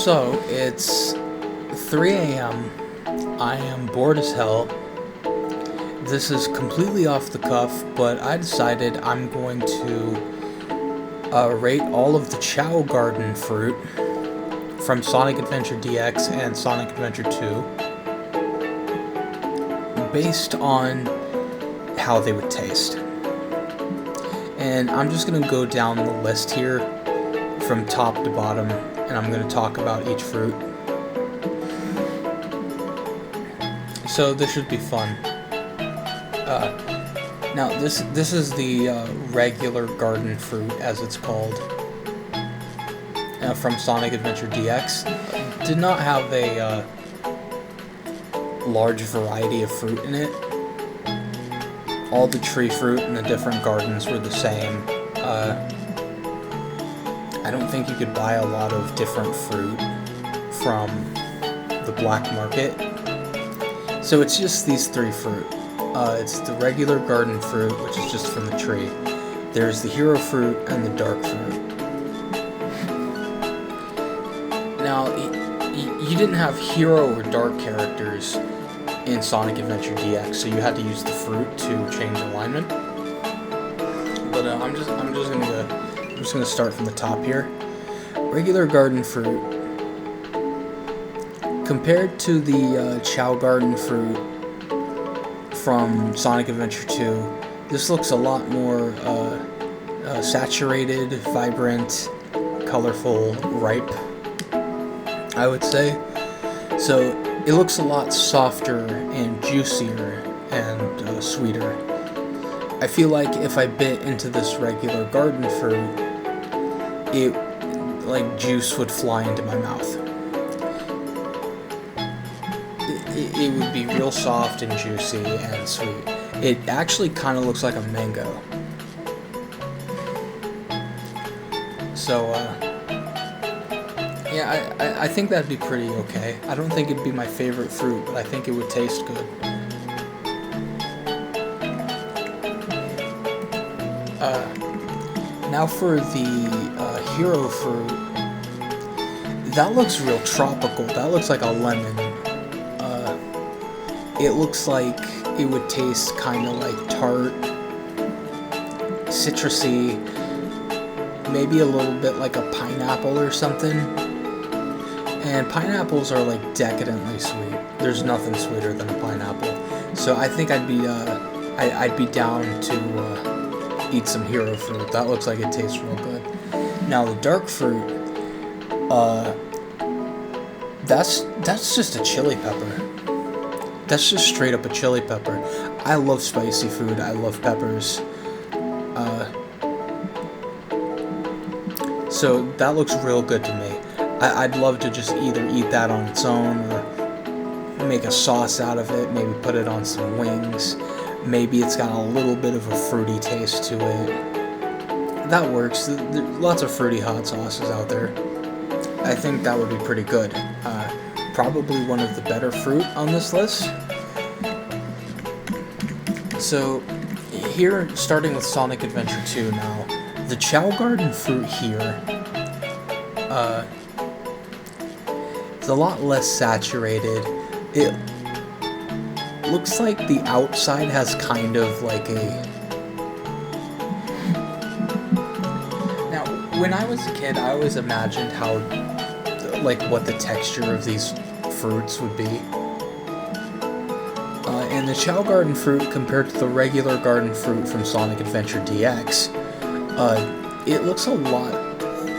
So it's 3 a.m. I am bored as hell. This is completely off the cuff, but I decided I'm going to rate all of the Chao Garden fruit from Sonic Adventure DX and Sonic Adventure 2 based on how they would taste. And I'm just going to go down the list here from top to bottom, and I'm going to talk about each fruit. So this should be fun. Now this is the regular garden fruit, as it's called, from Sonic Adventure DX. Did not have a large variety of fruit in it. All the tree fruit in the different gardens were the same. I don't think you could buy a lot of different fruit from the black market. So it's just these three fruit. It's the regular garden fruit, which is just from the tree. There's the hero fruit and the dark fruit. Now, you didn't have hero or dark characters in Sonic Adventure DX, so you had to use the fruit to change alignment. But I'm just gonna start from the top here. Regular garden fruit, compared to the Chao Garden fruit from Sonic Adventure 2, this looks a lot more saturated, vibrant, colorful, ripe, I would say. So it looks a lot softer and juicier and sweeter. I feel like if I bit into this regular garden fruit, it, like, juice would fly into my mouth. It would be real soft and juicy and sweet. It actually kind of looks like a mango. So, yeah, I think that'd be pretty okay. I don't think it'd be my favorite fruit, but I think it would taste good. Now for the hero fruit. That looks real tropical. That looks like a lemon. It looks like it would taste kind of like tart, citrusy, maybe a little bit like a pineapple or something. And pineapples are like decadently sweet. There's nothing sweeter than a pineapple. So I think I'd be down to eat some hero fruit. That looks like it tastes real good. Now the dark fruit, that's just a chili pepper. That's just straight up a chili pepper. I love spicy food. I love peppers. So that looks real good to me. I'd love to just either eat that on its own or make a sauce out of it. Maybe put it on some wings. Maybe it's got a little bit of a fruity taste to it. That works. There's lots of fruity hot sauces out there. I think that would be pretty good. Probably one of the better fruit on this list. So here, starting with Sonic Adventure 2 now, the Chao Garden fruit here, it's a lot less saturated. It looks like the outside has kind of like a... Now, when I was a kid, I always imagined how, like, what the texture of these fruits would be. And the Chao Garden fruit, compared to the regular garden fruit from Sonic Adventure DX, it looks a lot...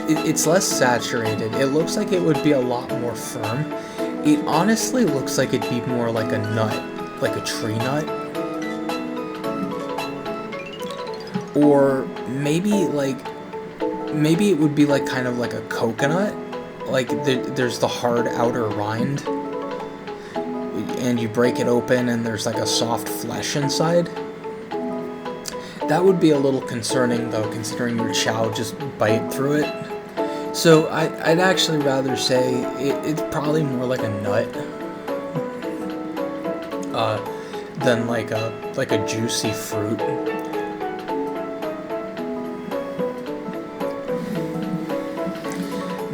It's less saturated. It looks like it would be a lot more firm. It honestly looks like it'd be more like a nut, like a tree nut. Or maybe it would be like kind of like a coconut. Like there's the hard outer rind, and you break it open and there's like a soft flesh inside. That would be a little concerning though, considering your Chao just bite through it. So I'd actually rather say it's probably more like a nut than like a juicy fruit.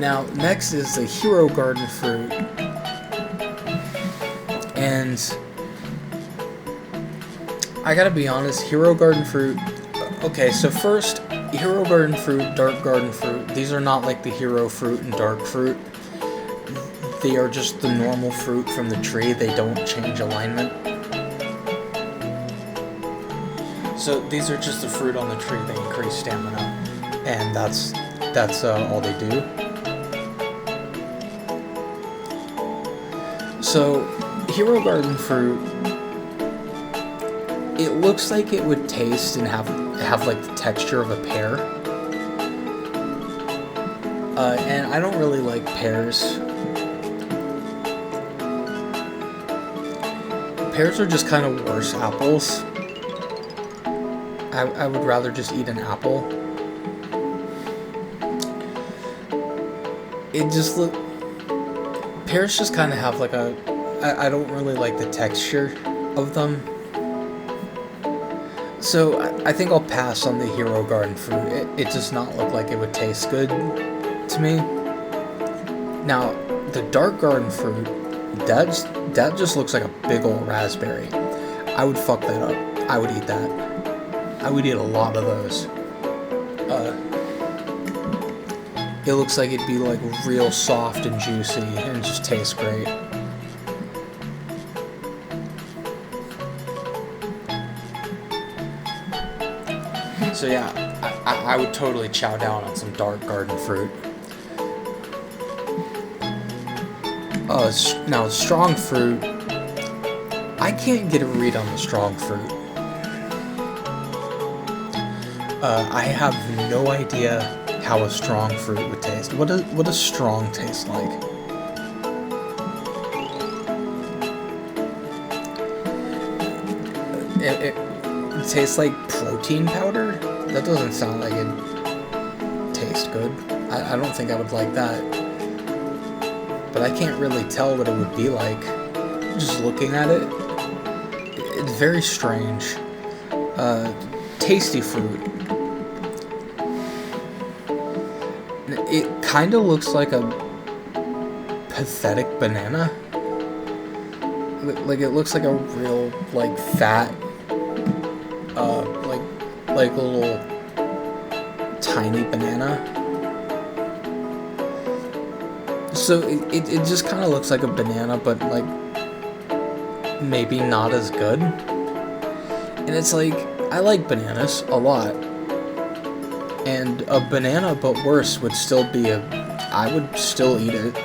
Now, next is the Hero Garden fruit. And I gotta be honest, Hero Garden fruit... Okay, so first, Hero Garden fruit, Dark Garden fruit, these are not like the Hero fruit and Dark fruit. They are just the normal fruit from the tree. They don't change alignment. So these are just the fruit on the tree. They increase stamina, and that's all they do. So Hero Garden fruit, it looks like it would taste and have like the texture of a pear. And I don't really like pears. Pears are just kind of worse apples. I would rather just eat an apple. Pears just kind of have like I don't really like the texture of them. So I think I'll pass on the Hero Garden fruit. It does not look like it would taste good to me. Now, the Dark Garden fruit, that just looks like a big old raspberry. I would fuck that up. I would eat that. I would eat a lot of those. It looks like it'd be like real soft and juicy and just tastes great. So yeah, I would totally chow down on some Dark Garden fruit. Now, strong fruit, I can't get a read on the strong fruit. I have no idea how a strong fruit would taste. What does strong taste like? It tastes like protein powder? That doesn't sound like it tastes good. I don't think I would like that. But I can't really tell what it would be like. Just looking at it, it's very strange. Tasty fruit. It kind of looks like a pathetic banana. Like it looks like a real, like, fat, like a little tiny banana. So it just kind of looks like a banana, but like maybe not as good. And it's like, I like bananas a lot. And a banana but worse would still be I would still eat it.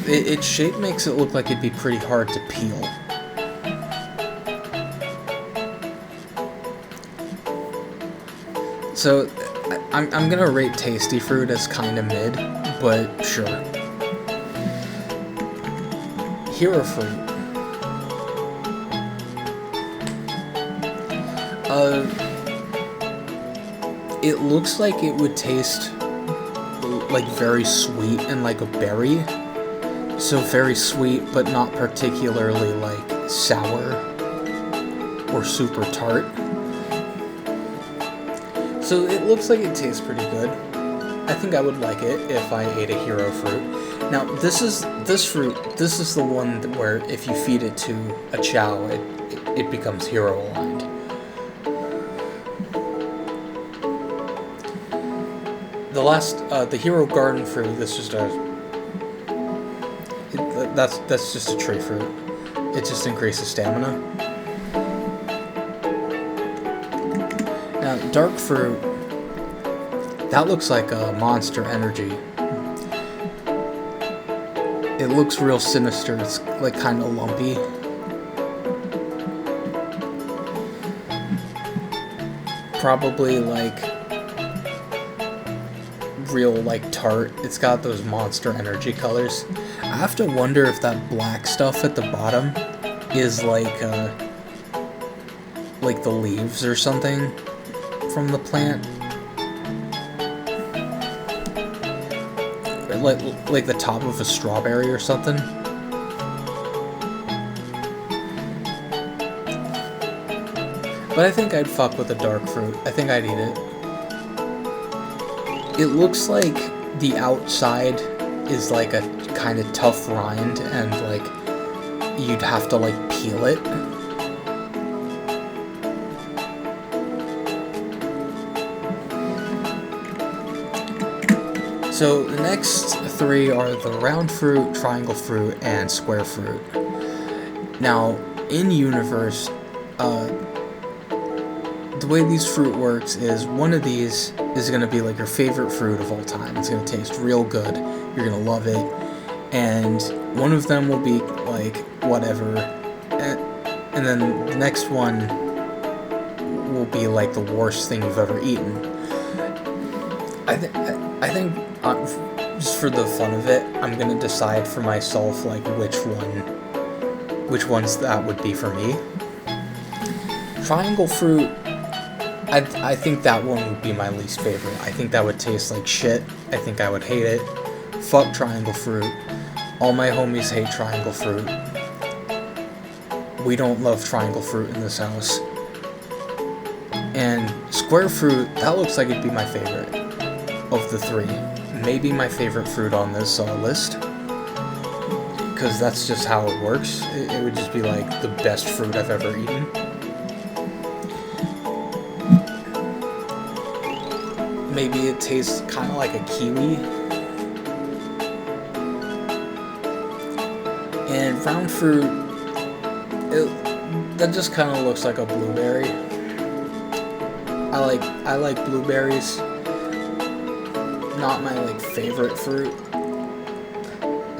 Its shape makes it look like it'd be pretty hard to peel. So I'm gonna rate tasty fruit as kind of mid, but sure. Hero fruit. It looks like it would taste like very sweet and like a berry. So very sweet, but not particularly like sour or super tart. So it looks like it tastes pretty good. I think I would like it if I ate a hero fruit. Now this fruit. This is the one where if you feed it to a Chao, it becomes hero aligned. The last, the Hero Garden fruit, that's just that's just a tree fruit. It just increases stamina. Now, dark fruit, that looks like a Monster Energy. It looks real sinister. It's like kind of lumpy. Probably like real like tart. It's got those Monster Energy colors. I have to wonder if that black stuff at the bottom is like the leaves or something from the plant. Like the top of a strawberry or something. But I think I'd fuck with the dark fruit. I think I'd eat it. It looks like the outside is like a kind of tough rind, and like you'd have to like peel it. So the next three are the round fruit, triangle fruit, and square fruit. Now, in universe, the way these fruit works is one of these is going to be like your favorite fruit of all time. It's going to taste real good. You're going to love it. And one of them will be like whatever. And then the next one will be like the worst thing you've ever eaten. I think just for the fun of it, I'm going to decide for myself like which ones that would be for me. Triangle fruit, I think that one would be my least favorite. I think that would taste like shit. I think I would hate it. Fuck triangle fruit. All my homies hate triangle fruit. We don't love triangle fruit in this house. And square fruit, that looks like it'd be my favorite of the three. Maybe my favorite fruit on this list. Because that's just how it works. It would just be like the best fruit I've ever eaten. Maybe it tastes kind of like a kiwi. And round fruit, that just kind of looks like a blueberry. I like blueberries. Not my like favorite fruit.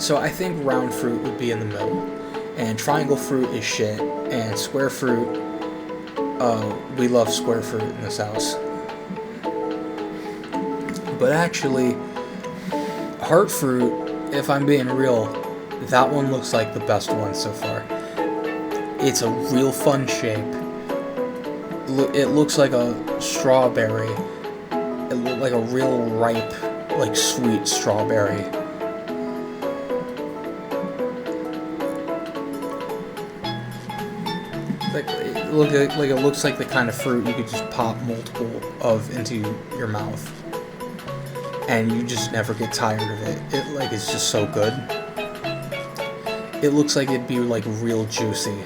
So I think round fruit would be in the middle. And triangle fruit is shit. And square fruit, we love square fruit in this house. But actually, heart fruit, if I'm being real, that one looks like the best one so far. It's a real fun shape. It looks like a strawberry. It looks like a real ripe, like sweet strawberry. It looks like the kind of fruit you could just pop multiple of into your mouth. And you just never get tired of it. It's just so good. It looks like it'd be like real juicy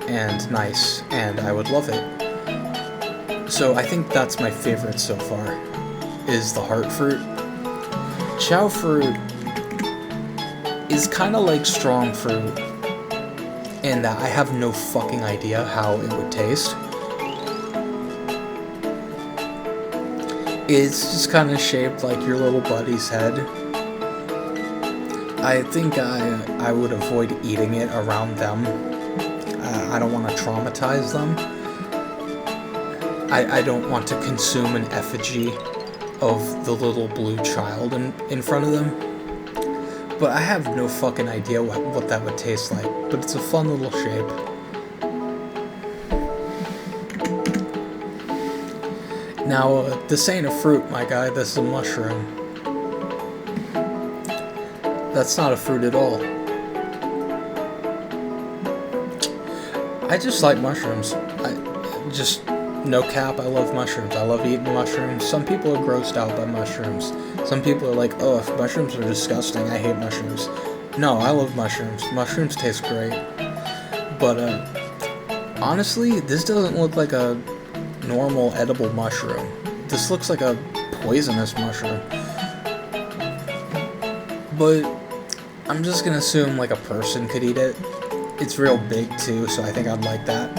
and nice, and I would love it. So I think that's my favorite so far, is the heart fruit. Chao fruit is kind of like strong fruit in that I have no fucking idea how it would taste. It's just kind of shaped like your little buddy's head. I think I would avoid eating it around them. I don't want to traumatize them. I don't want to consume an effigy of the little blue child in front of them. But I have no fucking idea what that would taste like. But it's a fun little shape. Now, this ain't a fruit, my guy, this is a mushroom. That's not a fruit at all. I just like mushrooms. No cap, I love mushrooms. I love eating mushrooms. Some people are grossed out by mushrooms. Some people are like, oh, if mushrooms are disgusting, I hate mushrooms. No, I love mushrooms. Mushrooms taste great. But, honestly, this doesn't look like a normal edible mushroom. This looks like a poisonous mushroom. But I'm just gonna assume like a person could eat it. It's real big too, so I think I'd like that.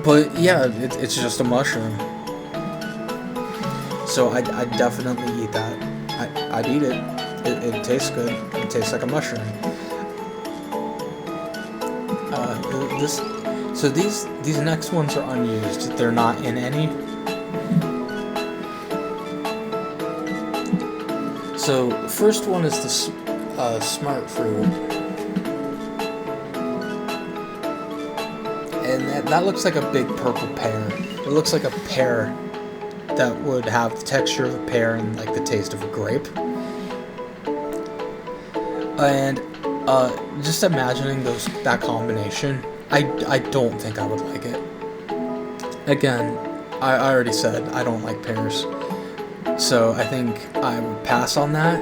But yeah, it's just a mushroom. So I'd definitely eat that. I'd eat it. It tastes good. It tastes like a mushroom. So these next ones are unused. They're not in any. So first one is the smart fruit, and that looks like a big purple pear. It looks like a pear that would have the texture of a pear and like the taste of a grape. And just imagining that combination. I don't think I would like it. Again, I already said I don't like pears. So I think I would pass on that.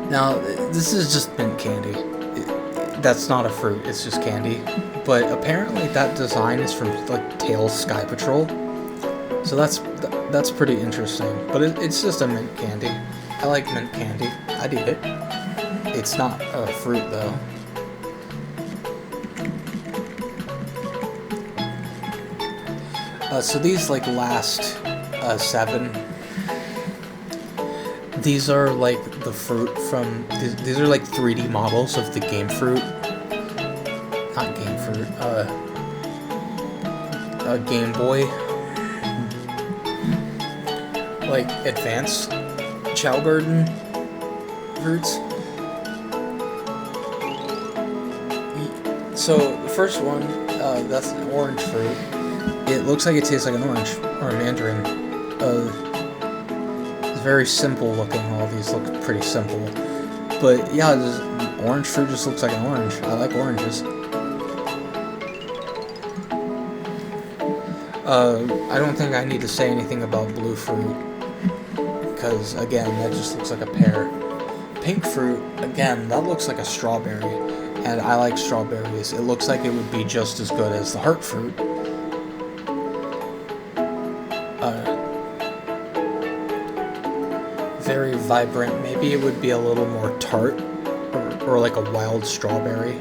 Now, this is just mint candy. That's not a fruit, it's just candy. But apparently that design is from like Tails Sky Patrol. So that's pretty interesting. But it's just a mint candy. I like mint candy. I'd eat it. It's not a fruit though. So these like last 7. These are like the fruit from. These are like 3D models of the Game Fruit. Not Game Fruit. Game Boy. Like advanced Chao Garden fruits. So the first one, that's an orange fruit. It looks like it tastes like an orange or a mandarin. It's very simple looking. All these look pretty simple, but yeah, orange fruit just looks like an orange. I like oranges. I don't think I need to say anything about blue fruit, because again, that just looks like a pear. Pink fruit, again, that looks like a strawberry, and I like strawberries. It looks like it would be just as good as the heart fruit. Very vibrant. Maybe it would be a little more tart, or like a wild strawberry.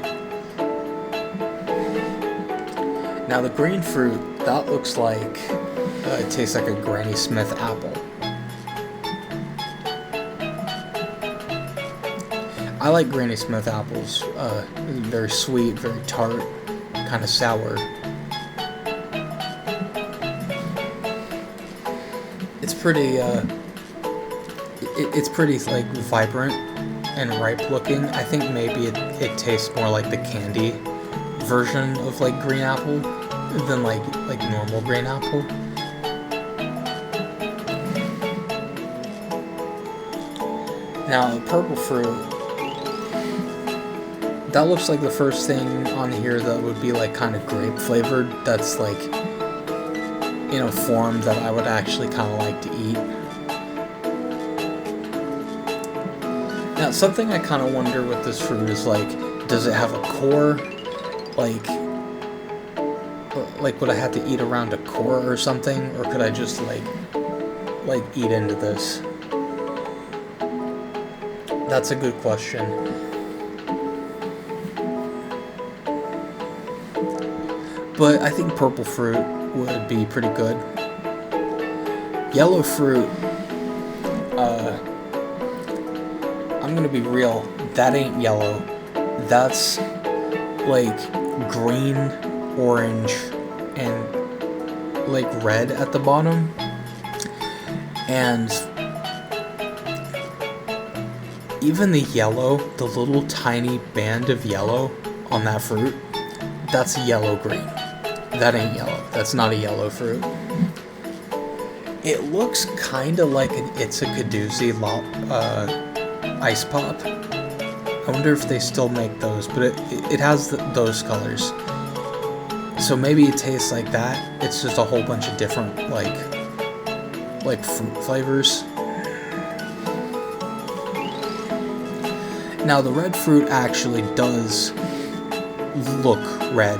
Now the green fruit, that looks like it tastes like a Granny Smith apple. I like Granny Smith apples. Very sweet, very tart, kind of sour. It's pretty. It's pretty like vibrant and ripe looking. I think maybe it tastes more like the candy version of like green apple than like normal green apple. Now the purple fruit, that looks like the first thing on here that would be like kind of grape flavored. That's like in a form that I would actually kind of like to eat. Now, something I kind of wonder with this fruit is, like, does it have a core? Like, would I have to eat around a core or something? Or could I just, like eat into this? That's a good question. But I think purple fruit would be pretty good. Yellow fruit, I'm gonna be real, that ain't yellow. That's like green, orange, and like red at the bottom. And even the yellow, the little tiny band of yellow on that fruit, that's yellow-green. That ain't yellow. That's not a yellow fruit. It looks kind of like an It's a Kadoozy ice pop. I wonder if they still make those, but it has those colors. So maybe it tastes like that. It's just a whole bunch of different like fruit flavors. Now the red fruit actually does look red.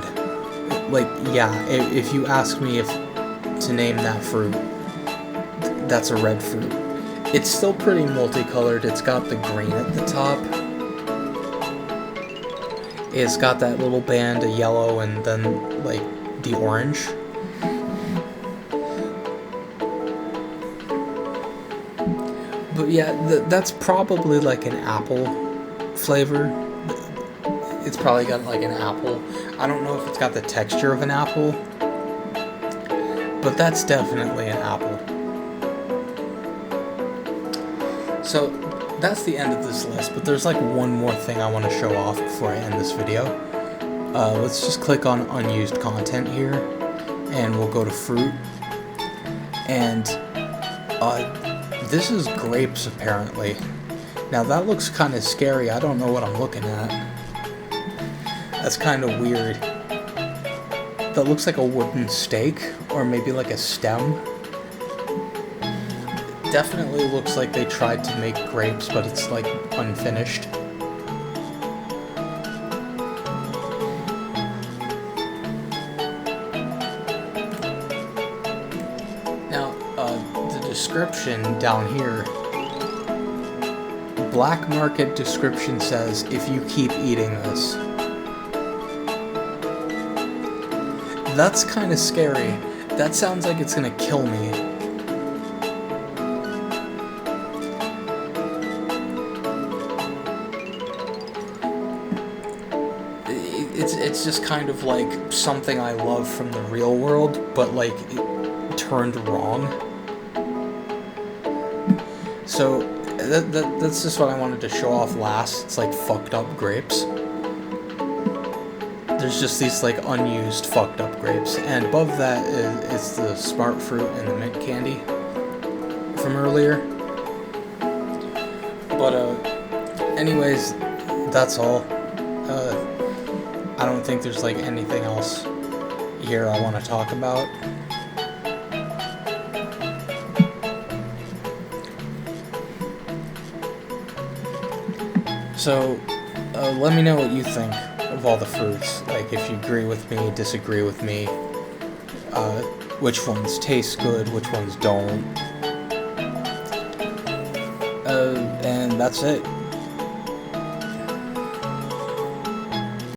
Like, yeah, if you ask me to name that fruit, that's a red fruit. It's still pretty multicolored. It's got the green at the top. It's got that little band of yellow and then, like, the orange. But yeah, that's probably like an apple flavor. It's probably got like an apple. I don't know if it's got the texture of an apple, but that's definitely an apple. So that's the end of this list, but there's like one more thing I want to show off before I end this video. Let's just click on unused content here, and we'll go to fruit. And this is grapes apparently. Now that looks kind of scary. I don't know what I'm looking at. That's kind of weird. that looks like a wooden stake, or maybe like a stem. Definitely looks like they tried to make grapes, but it's like unfinished. Now, the description down here, black market description says, if you keep eating this. That's kind of scary. That sounds like it's gonna kill me. It's just kind of like something I love from the real world, but like it turned wrong. So that's just what I wanted to show off last. It's like fucked up grapes. There's just these like unused fucked up grapes, and above that is the smart fruit and the mint candy from earlier. But anyways, that's all. I don't think there's like anything else here I want to talk about. So let me know what you think of all the fruits. Like if you agree with me, disagree with me, which ones taste good, which ones don't. And that's it.